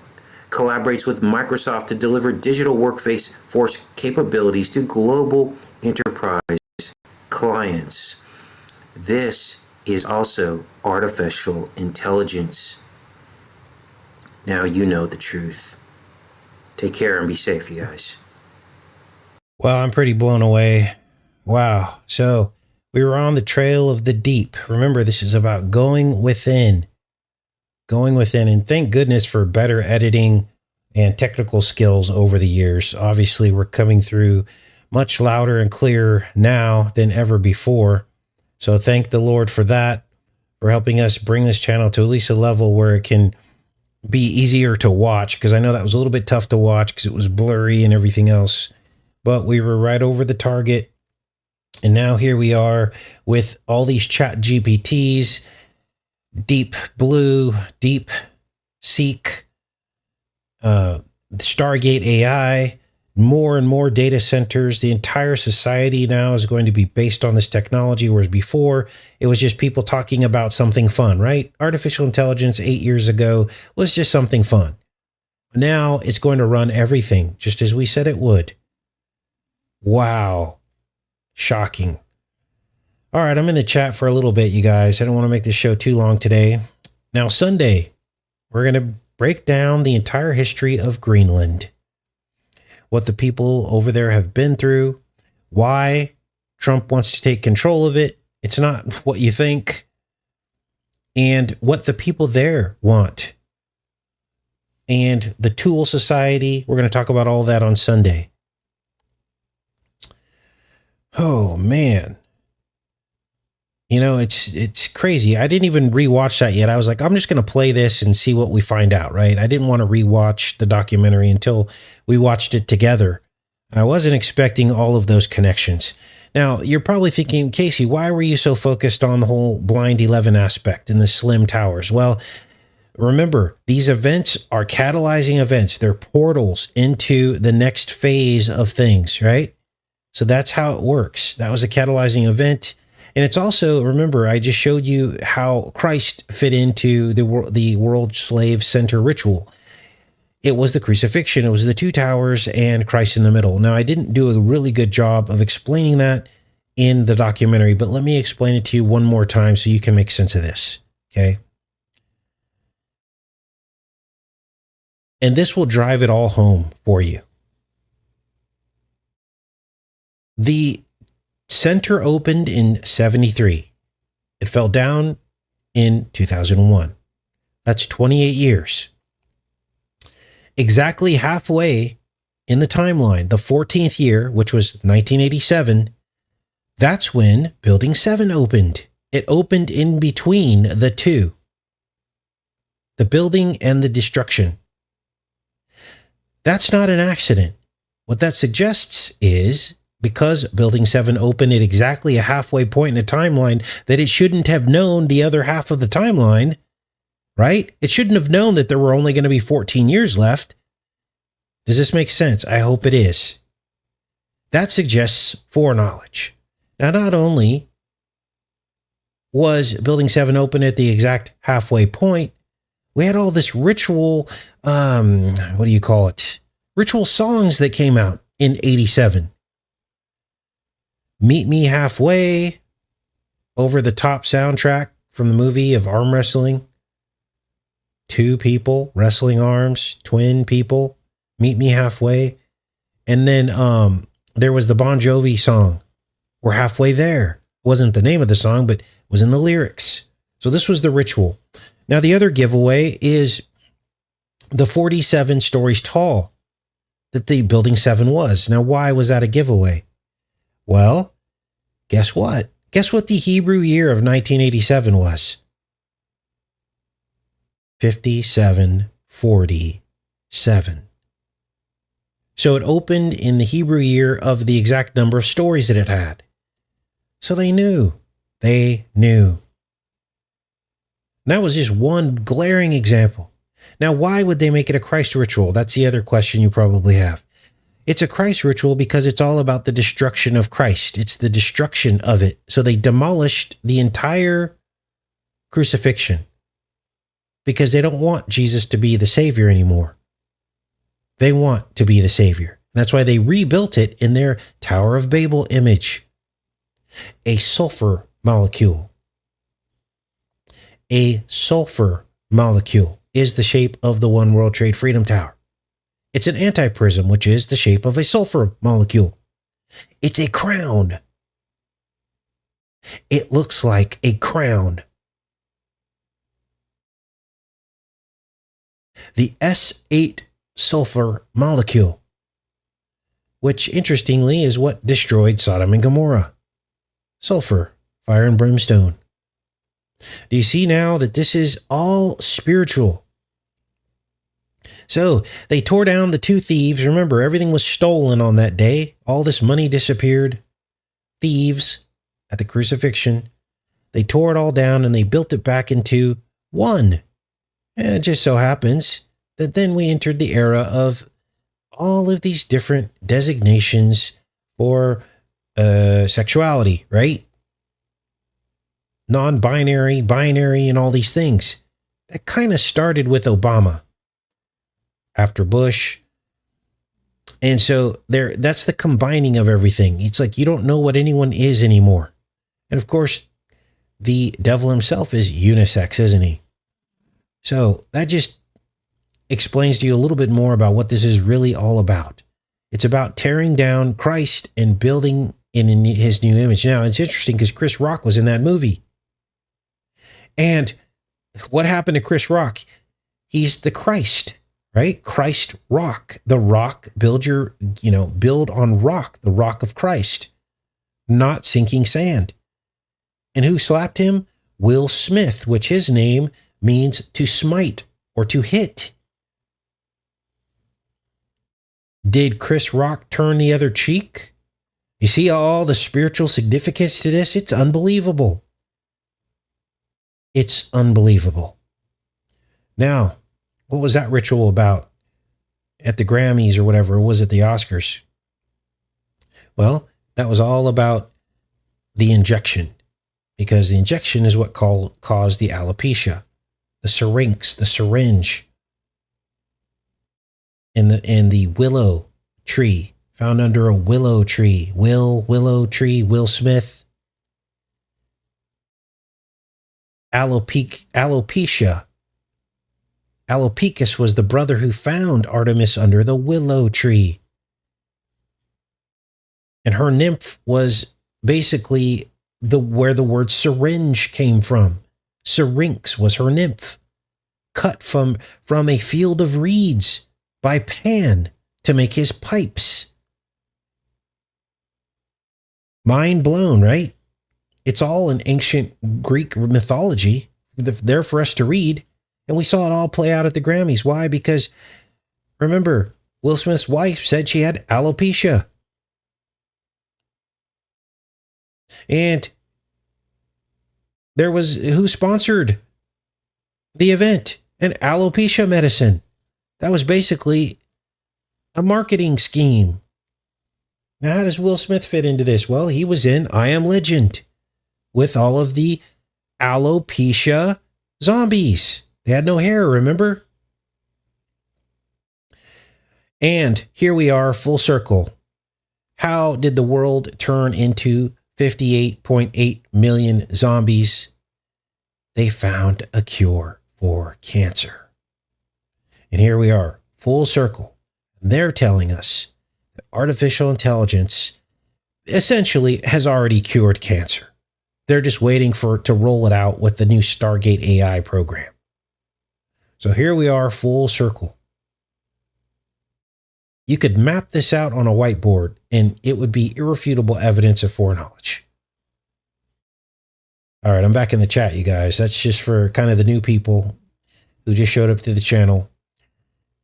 Collaborates with Microsoft to deliver digital workforce capabilities to global enterprise clients. This is also artificial intelligence. Now you know the truth. Take care and be safe, you guys. Well, I'm pretty blown away. Wow. So we were on the trail of the deep. Remember, this is about going within. Going within. And thank goodness for better editing and technical skills over the years. Obviously, we're coming through much louder and clearer now than ever before. So thank the Lord for that, for helping us bring this channel to at least a level where it can be easier to watch, because I know that was a little bit tough to watch because it was blurry and everything else. But we were right over the target. And now here we are with all these chat GPTs, Deep Blue, Deep Seek, Stargate AI, more and more data centers. The entire society now is going to be based on this technology, whereas before it was just people talking about something fun, right? Artificial intelligence 8 years ago was just something fun. Now it's going to run everything, just as we said it would. Wow. Shocking. All right, I'm in the chat for a little bit, you guys. I don't want to make this show too long today. Now, Sunday, we're going to break down the entire history of Greenland, what the people over there have been through, why Trump wants to take control of it. It's not what you think, and what the people there want. And the Tool Society, we're going to talk about all that on Sunday. Oh, man. You know, it's crazy. I didn't even rewatch that yet. I was like, I'm just going to play this and see what we find out, right? I didn't want to rewatch the documentary until we watched it together. I wasn't expecting all of those connections. Now, you're probably thinking, Casey, why were you so focused on the whole Blind 11 aspect and the Slim Towers? Well, remember, these events are catalyzing events. They're portals into the next phase of things, right? So that's how it works. That was a catalyzing event. And it's also, remember, I just showed you how Christ fit into the World Slave Center ritual. It was the crucifixion. It was the two towers and Christ in the middle. Now, I didn't do a really good job of explaining that in the documentary, but let me explain it to you one more time so you can make sense of this, okay? And this will drive it all home for you. The center opened in 73. It fell down in 2001. That's 28 years. Exactly halfway in the timeline, the 14th year, which was 1987, that's when Building 7 opened. It opened in between the two, the building and the destruction. That's not an accident. What that suggests is, because Building 7 opened at exactly a halfway point in the timeline, that it shouldn't have known the other half of the timeline, right? It shouldn't have known that there were only going to be 14 years left. Does this make sense? I hope it is. That suggests foreknowledge. Now, not only was Building 7 open at the exact halfway point, we had all this ritual, what do you call it? Ritual songs that came out in 87. Meet Me Halfway, over the top soundtrack from the movie of arm wrestling. Two people, wrestling arms, twin people, Meet Me Halfway. And then there was the Bon Jovi song, We're Halfway There. Wasn't the name of the song, but was in the lyrics. So this was the ritual. Now the other giveaway is the 47 stories tall that the Building 7 was. Now why was that a giveaway? Well, guess what? Guess what the Hebrew year of 1987 was? 5747. So it opened in the Hebrew year of the exact number of stories that it had. So they knew. They knew. And that was just one glaring example. Now, why would they make it a Christ ritual? That's the other question you probably have. It's a Christ ritual because it's all about the destruction of Christ. It's the destruction of it. So they demolished the entire crucifixion because they don't want Jesus to be the Savior anymore. They want to be the Savior. And that's why they rebuilt it in their Tower of Babel image. A sulfur molecule. A sulfur molecule is the shape of the One World Trade Freedom Tower. It's an antiprism, which is the shape of a sulfur molecule. It's a crown. It looks like a crown. The S8 sulfur molecule, which interestingly is what destroyed Sodom and Gomorrah. Sulfur, fire and brimstone. Do you see now that this is all spiritual? So they tore down the two thieves. Remember, everything was stolen on that day. All this money disappeared. Thieves at the crucifixion. They tore it all down and they built it back into one. And it just so happens that then we entered the era of all of these different designations for sexuality, right? Non-binary, binary, and all these things. That kind of started with Obama after Bush. And so that's the combining of everything. It's like you don't know what anyone is anymore. And of course, the devil himself is unisex, isn't he? So that just explains to you a little bit more about what this is really all about. It's about tearing down Christ and building in his new image. Now, it's interesting because Chris Rock was in that movie. And what happened to Chris Rock? He's the Christ, right? Christ rock. The rock, build on rock, the rock of Christ, not sinking sand. And who slapped him? Will Smith, which his name means to smite or to hit. Did Chris Rock turn the other cheek? You see all the spiritual significance to this? It's unbelievable. It's unbelievable. Now, what was that ritual about at the Grammys or whatever? Or was it the Oscars? Well, that was all about the injection, because the injection is what caused the alopecia, the syrinx, the syringe, and the willow tree, found under a willow tree. Willow tree, Will Smith. Alopecia. Alopecus was the brother who found Artemis under the willow tree. And her nymph was basically where the word syringe came from. Syrinx was her nymph, cut from a field of reeds by Pan to make his pipes. Mind blown, right? It's all in ancient Greek mythology there for us to read. And we saw it all play out at the Grammys. Why? Because remember, Will Smith's wife said she had alopecia. And there was who sponsored the event? An alopecia medicine. That was basically a marketing scheme. Now, how does Will Smith fit into this? Well, he was in I Am Legend with all of the alopecia zombies. They had no hair, remember? And here we are, full circle. How did the world turn into 58.8 million zombies? They found a cure for cancer. And here we are, full circle. They're telling us that artificial intelligence essentially has already cured cancer. They're just waiting to roll it out with the new Stargate AI program. So here we are, full circle. You could map this out on a whiteboard and it would be irrefutable evidence of foreknowledge. All right, I'm back in the chat, you guys. That's just for kind of the new people who just showed up to the channel.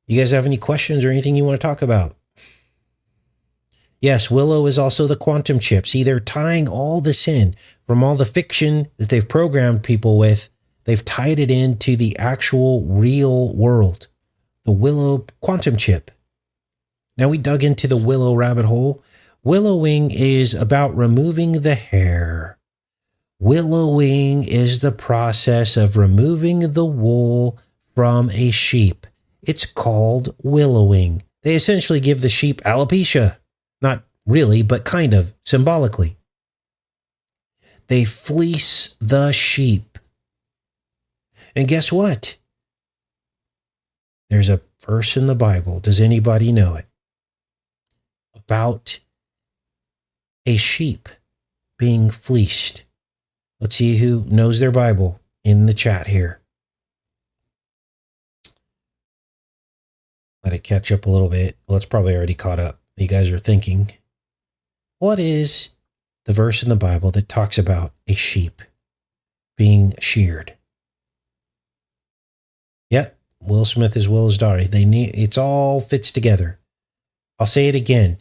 You guys have any questions or anything you want to talk about? Yes, Willow is also the quantum chip. See, they're tying all this in from all the fiction that they've programmed people with. They've tied it into the actual real world. The Willow quantum chip. Now we dug into the Willow rabbit hole. Willowing is about removing the hair. Willowing is the process of removing the wool from a sheep. It's called willowing. They essentially give the sheep alopecia. Not really, but kind of, symbolically. They fleece the sheep. And guess what? There's a verse in the Bible. Does anybody know it? About a sheep being fleeced. Let's see who knows their Bible in the chat here. Let it catch up a little bit. Well, it's probably already caught up. You guys are thinking, what is the verse in the Bible that talks about a sheep being sheared? Yep, Will Smith as well as Dottie. It's all fits together. I'll say it again.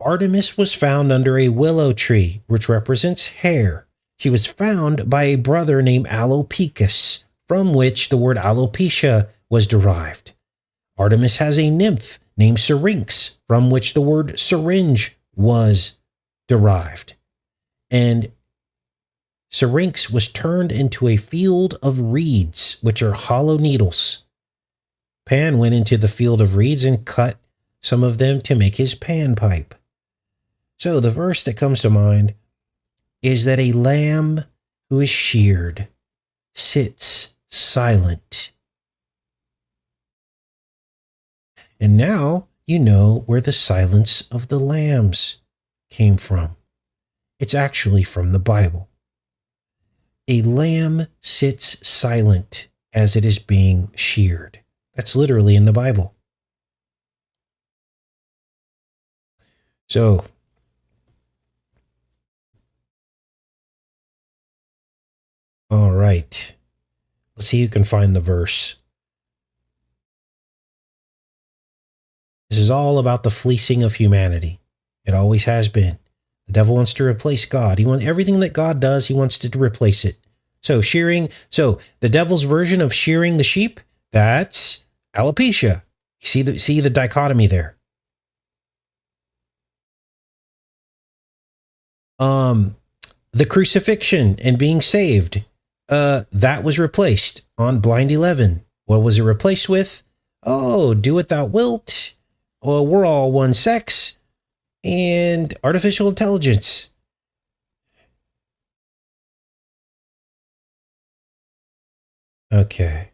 Artemis was found under a willow tree, which represents hair. She was found by a brother named Alopicus, from which the word alopecia was derived. Artemis has a nymph named Syrinx, from which the word syringe was derived. And Syrinx was turned into a field of reeds, which are hollow needles. Pan went into the field of reeds and cut some of them to make his panpipe. So the verse that comes to mind is that a lamb who is sheared sits silent. And now you know where the silence of the lambs came from. It's actually from the Bible. A lamb sits silent as it is being sheared. That's literally in the Bible. So, all right. Let's see who can find the verse. This is all about the fleecing of humanity. It always has been. The devil wants to replace God. He wants everything that God does, he wants to replace it. So the devil's version of shearing the sheep, that's alopecia. You see the dichotomy there. The crucifixion and being saved, that was replaced on Blind 11. What was it replaced with? Oh, do what thou wilt. Well, we're all one sex. And artificial intelligence. Okay.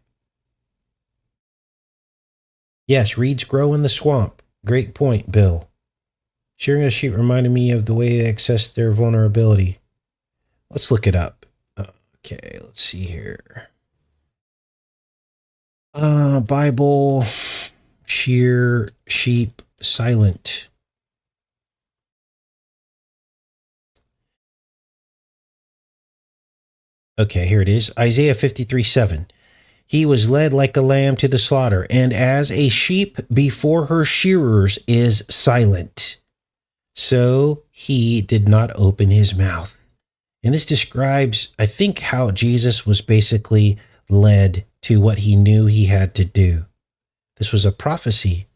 Yes, reeds grow in the swamp. Great point, Bill. Shearing a sheep reminded me of the way they access their vulnerability. Let's look it up. Okay, let's see here. Bible, shear, sheep, silent. Okay, here it is. Isaiah 53:7. He was led like a lamb to the slaughter, and as a sheep before her shearers is silent, so he did not open his mouth. And this describes, I think, how Jesus was basically led to what he knew he had to do. This was a prophecy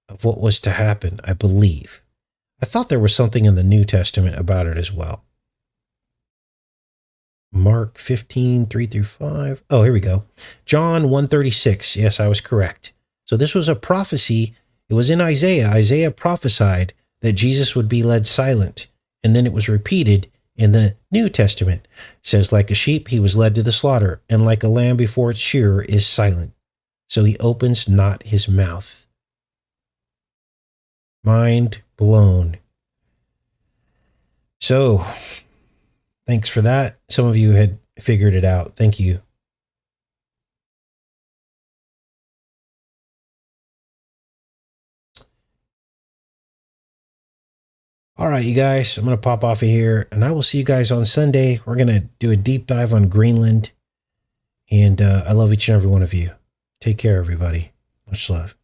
of what was to happen, I believe. I thought there was something in the New Testament about it as well. Mark 15:3-5. Oh, here we go. John 1:36. Yes, I was correct. So this was a prophecy. It was in Isaiah. Isaiah prophesied that Jesus would be led silent. And then it was repeated in the New Testament. It says, like a sheep, he was led to the slaughter, and like a lamb before its shearer is silent. So he opens not his mouth. Mind blown. So, thanks for that. Some of you had figured it out. Thank you. All right, you guys, I'm going to pop off of here, and I will see you guys on Sunday. We're going to do a deep dive on Greenland, and I love each and every one of you. Take care, everybody. Much love.